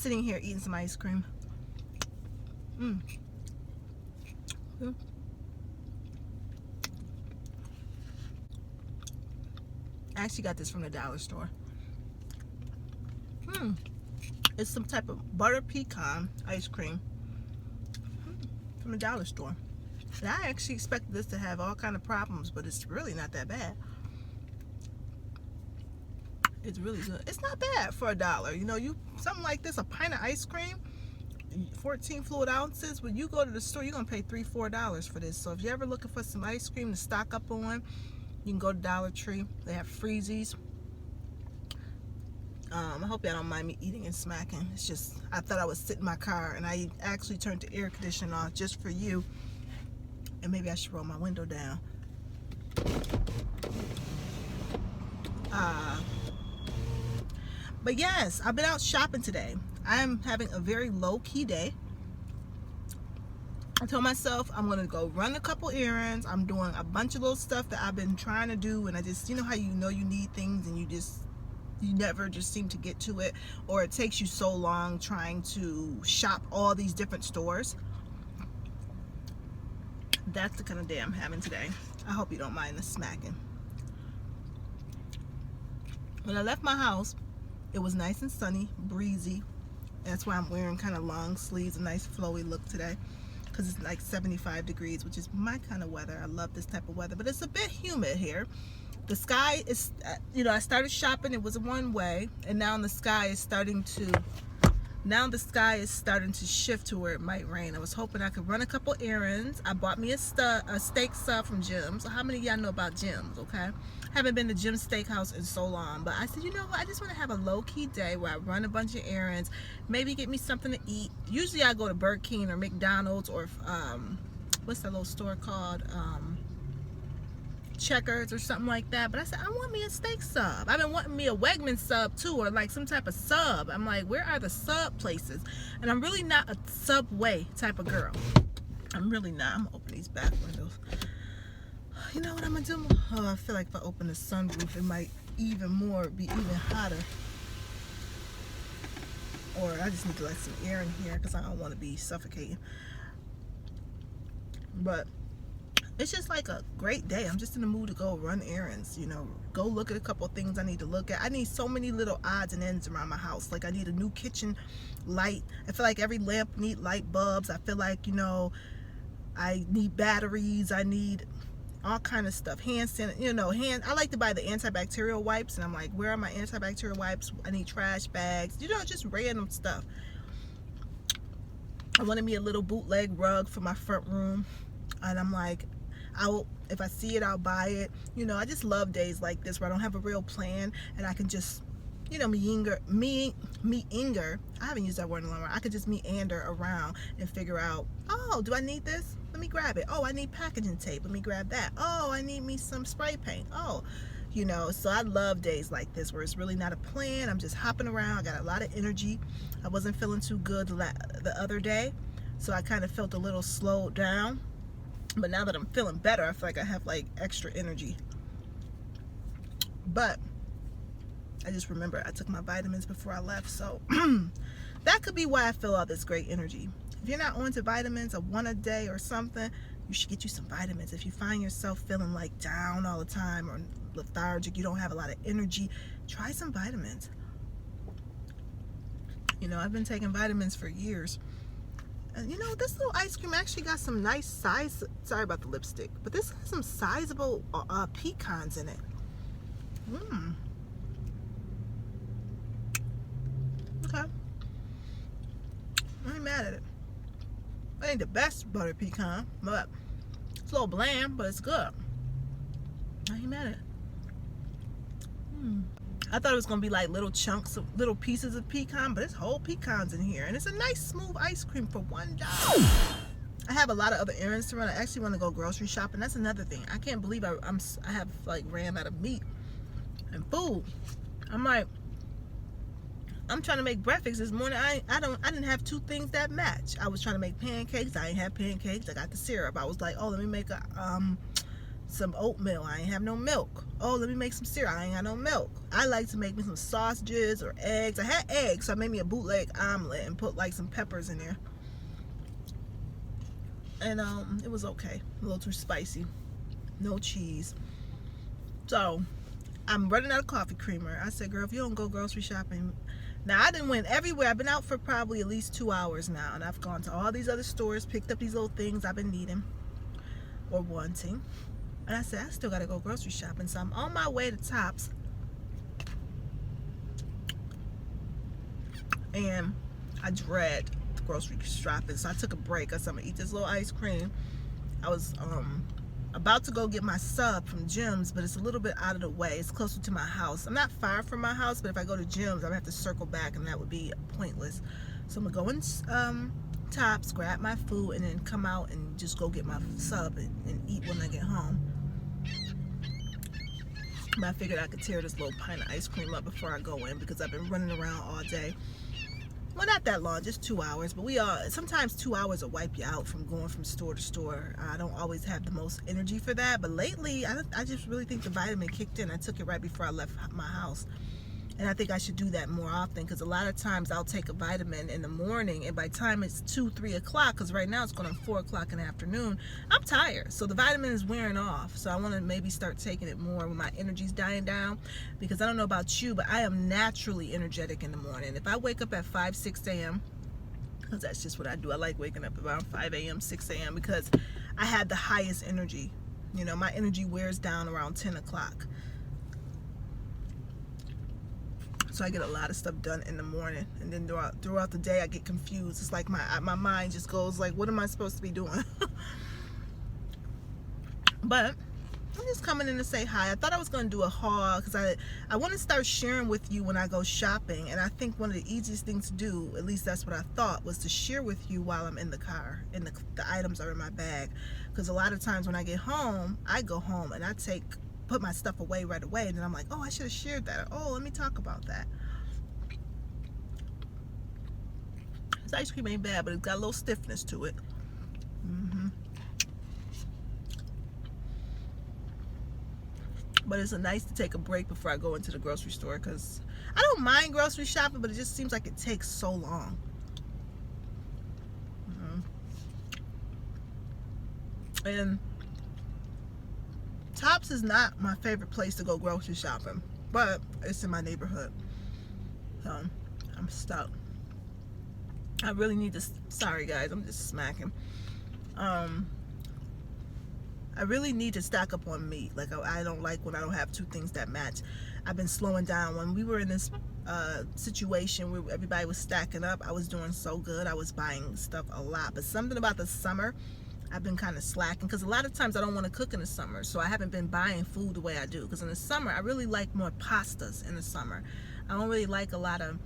sitting here eating some ice cream. I actually got this from the dollar store. It's some type of butter pecan ice cream from the dollar store. And I actually expected this to have all kind of problems, but it's really not that bad. It's really good. It's not bad for $1. You know, something like this, a pint of ice cream, 14 fluid ounces. When you go to the store, you're gonna pay $3-4 for this. So if you're ever looking for some ice cream to stock up on, you can go to Dollar Tree. They have freezies. I hope y'all don't mind me eating and smacking. It's just, I thought I would sit in my car, and I actually turned the air conditioning on just for you. And maybe I should roll my window down. But yes, I've been out shopping today. I'm having a very low-key day. I told myself I'm gonna go run a couple errands. I'm doing a bunch of little stuff that I've been trying to do, and I just, you know how you need things and you never just seem to get to it, or it takes you so long trying to shop all these different stores. That's the kind of day I'm having today. I hope you don't mind the smacking. When I left my house, it was nice and sunny, breezy. That's why I'm wearing kind of long sleeves, a nice flowy look today, because it's like 75 degrees, which is my kind of weather. I love this type of weather, but it's a bit humid here. The sky is, I started shopping, it was one way, and now the sky is starting to shift to where it might rain. I was hoping I could run a couple errands. I bought me a steak sub from Jim's. So how many of y'all know about Jim's, okay? Haven't been to Jim's Steakhouse in so long, but I said, you know what, I just want to have a low-key day where I run a bunch of errands, maybe get me something to eat. Usually I go to Burger King or McDonald's or what's that little store called, Checkers or something like that. But I said, I want me a steak sub. I've been wanting me a Wegman sub too, or like some type of sub. I'm like, where are the sub places? And I'm really not a Subway type of girl. I'm really not. I'm gonna open these back windows. You know what I'm gonna do? Oh, I feel like if I open the sunroof, it might be even hotter. Or I just need to let some air in here because I don't want to be suffocating. But it's just like a great day. I'm just in the mood to go run errands, go look at a couple of things I need to look at. I need so many little odds and ends around my house. Like I need a new kitchen light. I feel like every lamp need light bulbs. I feel like, I need batteries. I need all kind of stuff. Hand sanitizer, I like to buy the antibacterial wipes, and I'm like, where are my antibacterial wipes? I need trash bags, just random stuff. I wanted me a little bootleg rug for my front room, and I'm like, if I see it, I'll buy it. I just love days like this where I don't have a real plan, and I can just, meander. I haven't used that word in a long while. I could just meander around and figure out, oh, do I need this? Let me grab it. Oh, I need packaging tape. Let me grab that. Oh, I need me some spray paint. Oh, so I love days like this where it's really not a plan. I'm just hopping around. I got a lot of energy. I wasn't feeling too good the other day, so I kind of felt a little slowed down. But now that I'm feeling better, I feel like I have like extra energy. But I just remember I took my vitamins before I left, so that could be why I feel all this great energy. If you're not onto vitamins, or one a day or something, you should get you some vitamins. If you find yourself feeling like down all the time or lethargic, you don't have a lot of energy, try some vitamins. I've been taking vitamins for years. And this little ice cream actually got some nice size. Sorry about the lipstick, but this has some sizable pecans in it. Okay. I ain't mad at it. It ain't the best butter pecan, but it's a little bland, but it's good. I ain't mad at it. I thought it was gonna be like little chunks of little pieces of pecan, but it's whole pecans in here, and it's a nice smooth ice cream for $1. I have a lot of other errands to run. I actually want to go grocery shopping. That's another thing. I can't believe I have like ran out of meat and food. I'm trying to make breakfast this morning. I didn't have two things that match. I was trying to make pancakes. I ain't have pancakes. I got the syrup. I was like, oh, let me make a some oatmeal. I ain't have no milk. Oh, let me make some cereal. I ain't got no milk. I like to make me some sausages or eggs. I had eggs, so I made me a bootleg omelet and put like some peppers in there. And it was okay. A little too spicy. No cheese. So I'm running out of coffee creamer. I said, girl, if you don't go grocery shopping. Now, I done went everywhere. I've been out for probably at least 2 hours now, and I've gone to all these other stores, picked up these little things I've been needing or wanting. And I said, I still gotta go grocery shopping. So I'm on my way to Tops. And I dread grocery shopping. So I took a break. I said, I'm gonna eat this little ice cream. I was about to go get my sub from Jim's, but it's a little bit out of the way. It's closer to my house. I'm not far from my house, but if I go to Jim's, I'm gonna have to circle back, and that would be pointless. So I'm gonna go in Tops, grab my food, and then come out and just go get my sub and eat when I get home. But I figured I could tear this little pint of ice cream up before I go in, because I've been running around all day. Well, not that long, just 2 hours, but sometimes 2 hours will wipe you out from going from store to store. I don't always have the most energy for that, but lately I just really think the vitamin kicked in. I took it right before I left my house, and I think I should do that more often, because a lot of times I'll take a vitamin in the morning, and by the time it's 2-3 o'clock, because right now it's going on 4 o'clock in the afternoon, I'm tired, so the vitamin is wearing off. So I want to maybe start taking it more when my energy's dying down, because I don't know about you, but I am naturally energetic in the morning. If I wake up at 5-6 a.m., because that's just what I do, I like waking up around 5 a.m., 6 a.m., because I have the highest energy. You know, my energy wears down around 10 o'clock. So I get a lot of stuff done in the morning, and then throughout the day I get confused. It's like my mind just goes like, what am I supposed to be doing? But I'm just coming in to say hi. I thought I was going to do a haul, because I want to start sharing with you when I go shopping, and I think one of the easiest things to do, at least that's what I thought, was to share with you while I'm in the car and the items are in my bag. Because a lot of times when I get home, I go home and I put my stuff away right away, and then I'm like, oh, I should have shared that. Oh, let me talk about that. This ice cream ain't bad, but it's got a little stiffness to it. But it's nice to take a break before I go into the grocery store, because I don't mind grocery shopping, but it just seems like it takes so long. And Tops is not my favorite place to go grocery shopping, but it's in my neighborhood. So I'm stuck. I really need to, sorry guys, I'm just smacking. I really need to stock up on meat. Like, I don't like when I don't have two things that match. I've been slowing down. When we were in this situation where everybody was stacking up, I was doing so good. I was buying stuff a lot. But something about the summer, I've been kind of slacking, because a lot of times I don't want to cook in the summer, so I haven't been buying food the way I do. Because in the summer, I really like more pastas in the summer. I don't really like a lot of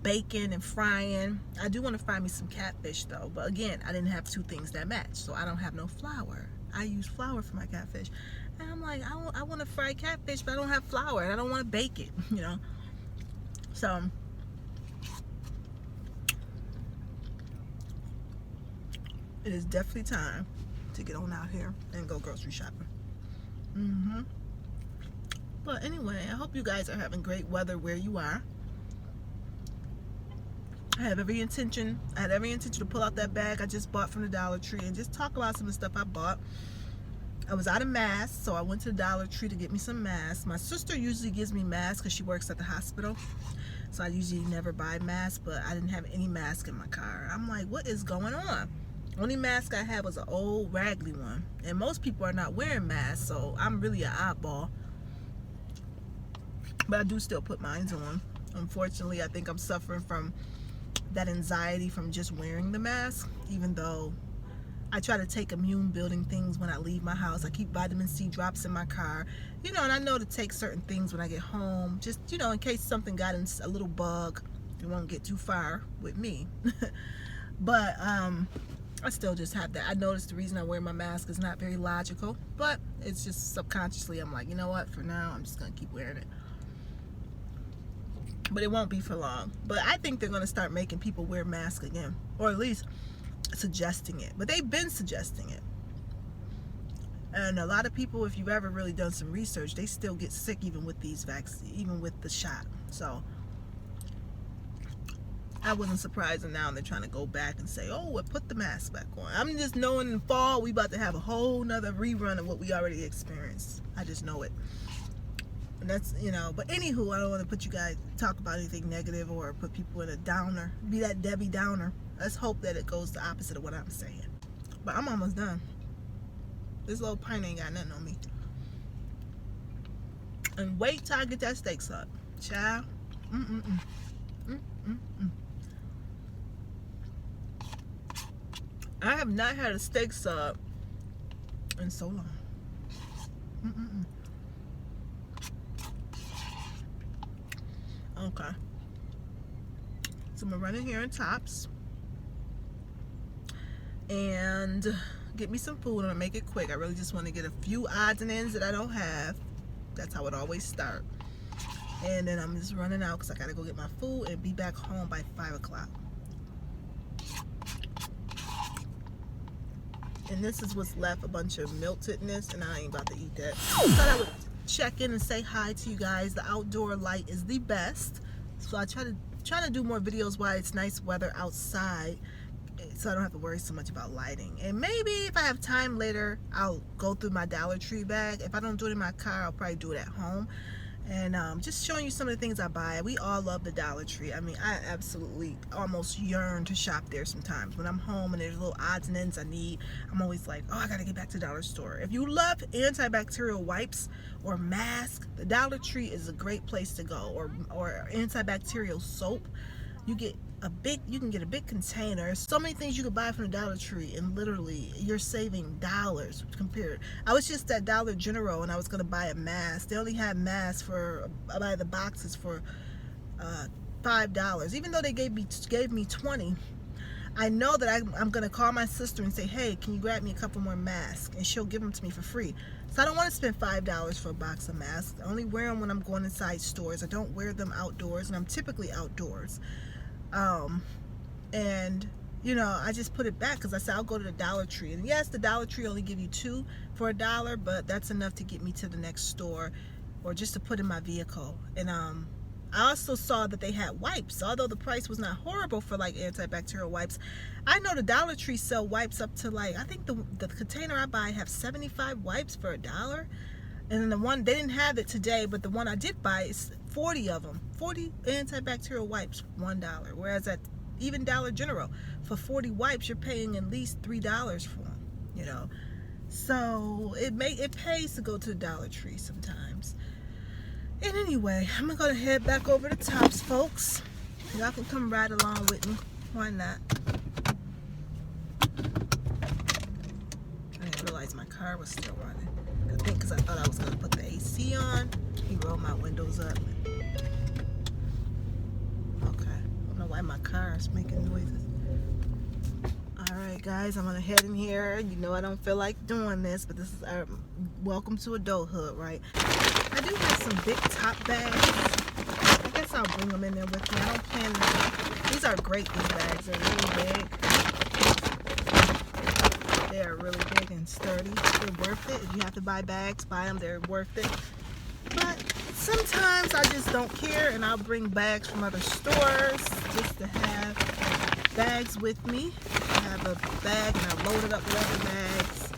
bacon and frying. I do want to fry me some catfish though, but again, I didn't have two things that match, so I don't have no flour. I use flour for my catfish, and I'm like, I want to fry catfish, but I don't have flour, and I don't want to bake it, you know. So it is definitely time to get on out here and go grocery shopping. But anyway, I hope you guys are having great weather where you are. I had every intention to pull out that bag I just bought from the Dollar Tree and just talk about some of the stuff I bought. I was out of masks, so I went to the Dollar Tree to get me some masks. My sister usually gives me masks because she works at the hospital, so I usually never buy masks, but I didn't have any mask in my car. I'm like, what is going on? Only mask I had was an old raggedy one, and most people are not wearing masks, so I'm really an oddball. But I do still put mine on. Unfortunately, I think I'm suffering from that anxiety from just wearing the mask, even though I try to take immune building things when I leave my house. I keep vitamin C drops in my car, you know, and I know to take certain things when I get home, just, you know, in case something got in, a little bug, it won't get too far with me. But I still just have that. I noticed the reason I wear my mask is not very logical, but it's just subconsciously I'm like, you know what, for now I'm just gonna keep wearing it. But it won't be for long. But I think they're going to start making people wear masks again, or at least suggesting it. But they've been suggesting it. And a lot of people, if you've ever really done some research, they still get sick even with these vaccines, even with the shot. So I wasn't surprised, and now they're trying to go back and say, oh, well, put the mask back on. I'm just knowing in the fall we about to have a whole nother rerun of what we already experienced. I just know it. And that's, you know, but anywho, I don't want to put you guys, talk about anything negative or put people in a downer, be that Debbie Downer. Let's hope that it goes the opposite of what I'm saying. But I'm almost done. This little pint ain't got nothing on me. And wait till I get that steak sub. Child. I have not had a steak sub in so long. Okay. So I'm gonna run in here in Tops and get me some food. I'm gonna make it quick. I really just want to get a few odds and ends that I don't have. That's how it always starts. And then I'm just running out because I gotta go get my food and be back home by 5 o'clock. And this is what's left, a bunch of meltedness, and I ain't about to eat that. I thought I would check in and say hi to you guys. The outdoor light is the best, so I try to do more videos while it's nice weather outside, so I don't have to worry so much about lighting. And maybe if I have time later, I'll go through my Dollar Tree bag. If I don't do it in my car, I'll probably do it at home. And just showing you some of the things I buy. We all love the Dollar Tree. I mean, I absolutely almost yearn to shop there sometimes. When I'm home and there's little odds and ends I need, I'm always like, oh, I gotta get back to the dollar store. If you love antibacterial wipes or masks, the Dollar Tree is a great place to go. Or antibacterial soap. You can get a big container. So many things you could buy from the Dollar Tree, and literally you're saving dollars compared. I was just at Dollar General and I was gonna buy a mask. They only had masks by the boxes for $5. Even though they gave me 20, I know that I'm gonna call my sister and say, hey, can you grab me a couple more masks? And she'll give them to me for free. So I don't want to spend $5 for a box of masks. I only wear them when I'm going inside stores. I don't wear them outdoors, and I'm typically outdoors. And you know, I just put it back because I said I'll go to the Dollar Tree, and yes, the Dollar Tree only give you 2 for $1, but that's enough to get me to the next store or just to put in my vehicle. And I also saw that they had wipes. Although the price was not horrible for like antibacterial wipes, I know the Dollar Tree sell wipes up to like, I think the container I buy have 75 wipes for $1. And then the one, they didn't have it today, but the one I did buy is 40 of them. 40 antibacterial wipes, $1. Whereas at even Dollar General, for 40 wipes, you're paying at least $3 for them, you know. So it pays to go to the Dollar Tree sometimes. And anyway, I'm going to go head back over to Tops, folks. Y'all can come ride along with me. Why not? I didn't realize my car was still running. I think because I thought I was going to put the AC on. He rolled my windows up. Okay. I don't know why my car is making noises. Alright guys, I'm going to head in here. You know I don't feel like doing this, but this is our welcome to adulthood, right? I do have some big top bags. I guess I'll bring them in there with me. I don't plan to. These are great, these bags. They're really big. They are really big and sturdy. They're worth it. If you have to buy bags, buy them. They're worth it. But sometimes I just don't care, and I'll bring bags from other stores just to have bags with me. I have a bag and I load it up with other bags.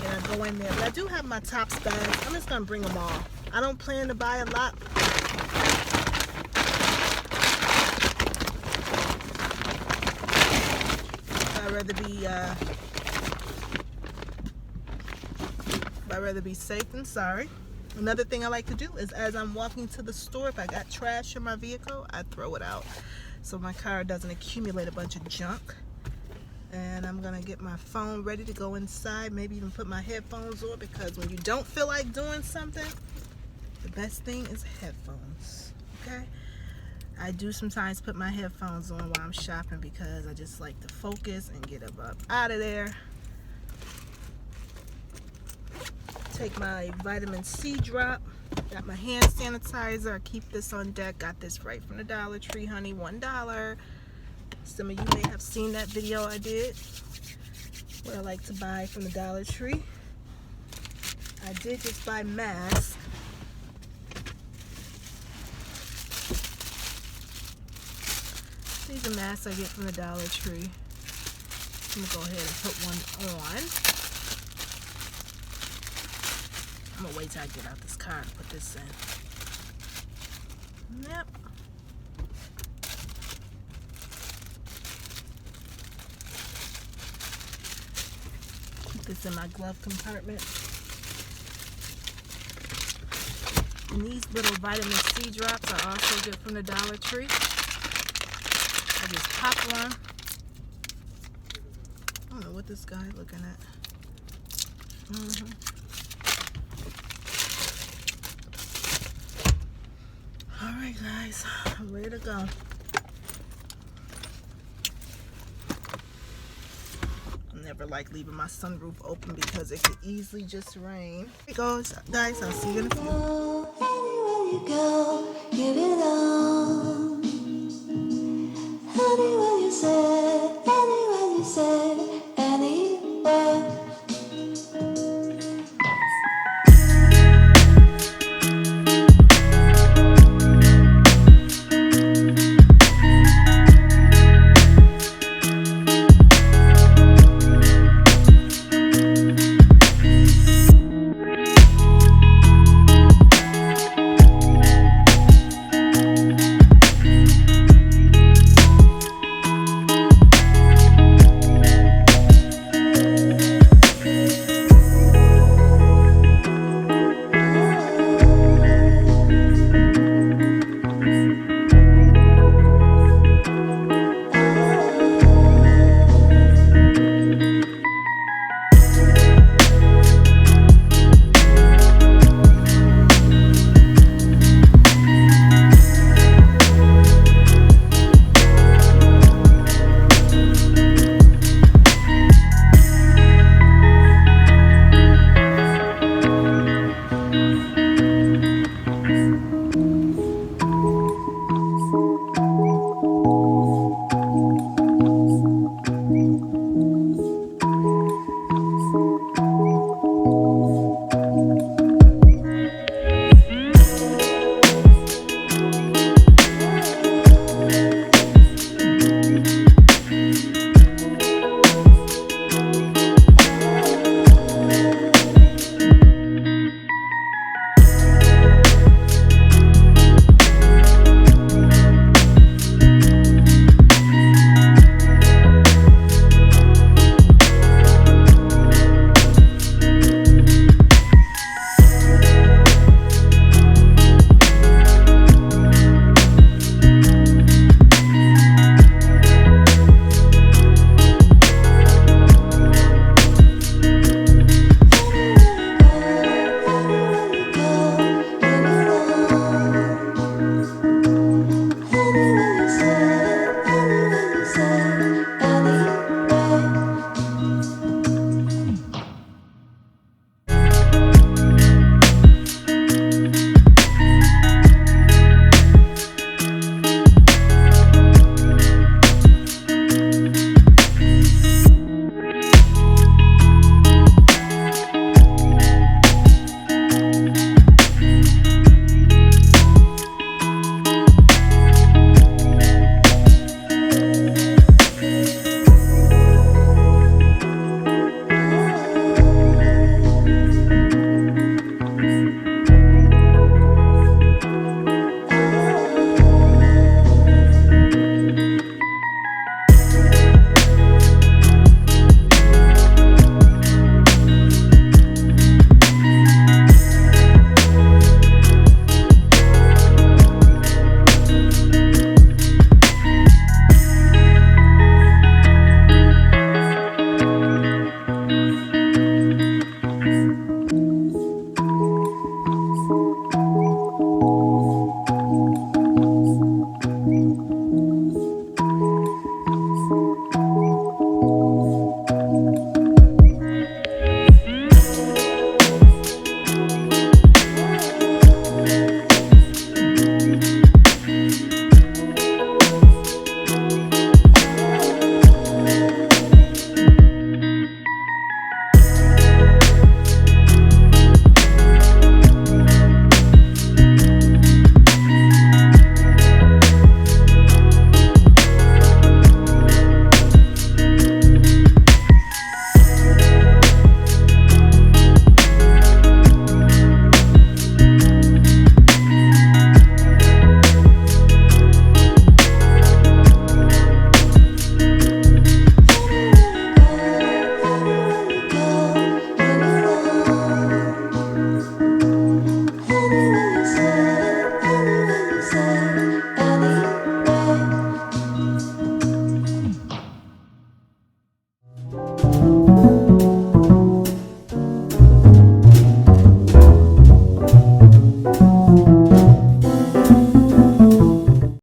And I go in there. But I do have my Tops bags. I'm just going to bring them all. I don't plan to buy a lot. I'd rather be safe than sorry. Another thing I like to do is as I'm walking to the store, if I got trash in my vehicle, I throw it out so my car doesn't accumulate a bunch of junk. And I'm gonna get my phone ready to go inside, maybe even put my headphones on, because when you don't feel like doing something, the best thing is headphones. Okay, I do sometimes put my headphones on while I'm shopping because I just like to focus and get up out of there. Take my vitamin C drop. Got my hand sanitizer. I keep this on deck. Got this right from the Dollar Tree, honey. $1. Some of you may have seen that video I did, what I like to buy from the Dollar Tree. I did just buy masks. These are masks I get from the Dollar Tree. I'm gonna go ahead and put one on. I'm gonna wait till I get out this car and put this in. Yep. Put this in my glove compartment. And these little vitamin C drops I also get from the Dollar Tree. I just pop one. I don't know what this guy's looking at. Alright guys, I'm ready to go. I never like leaving my sunroof open because it could easily just rain. Here it goes, guys. I'll see you in a few. Anywhere you go, you belong. Anywhere you say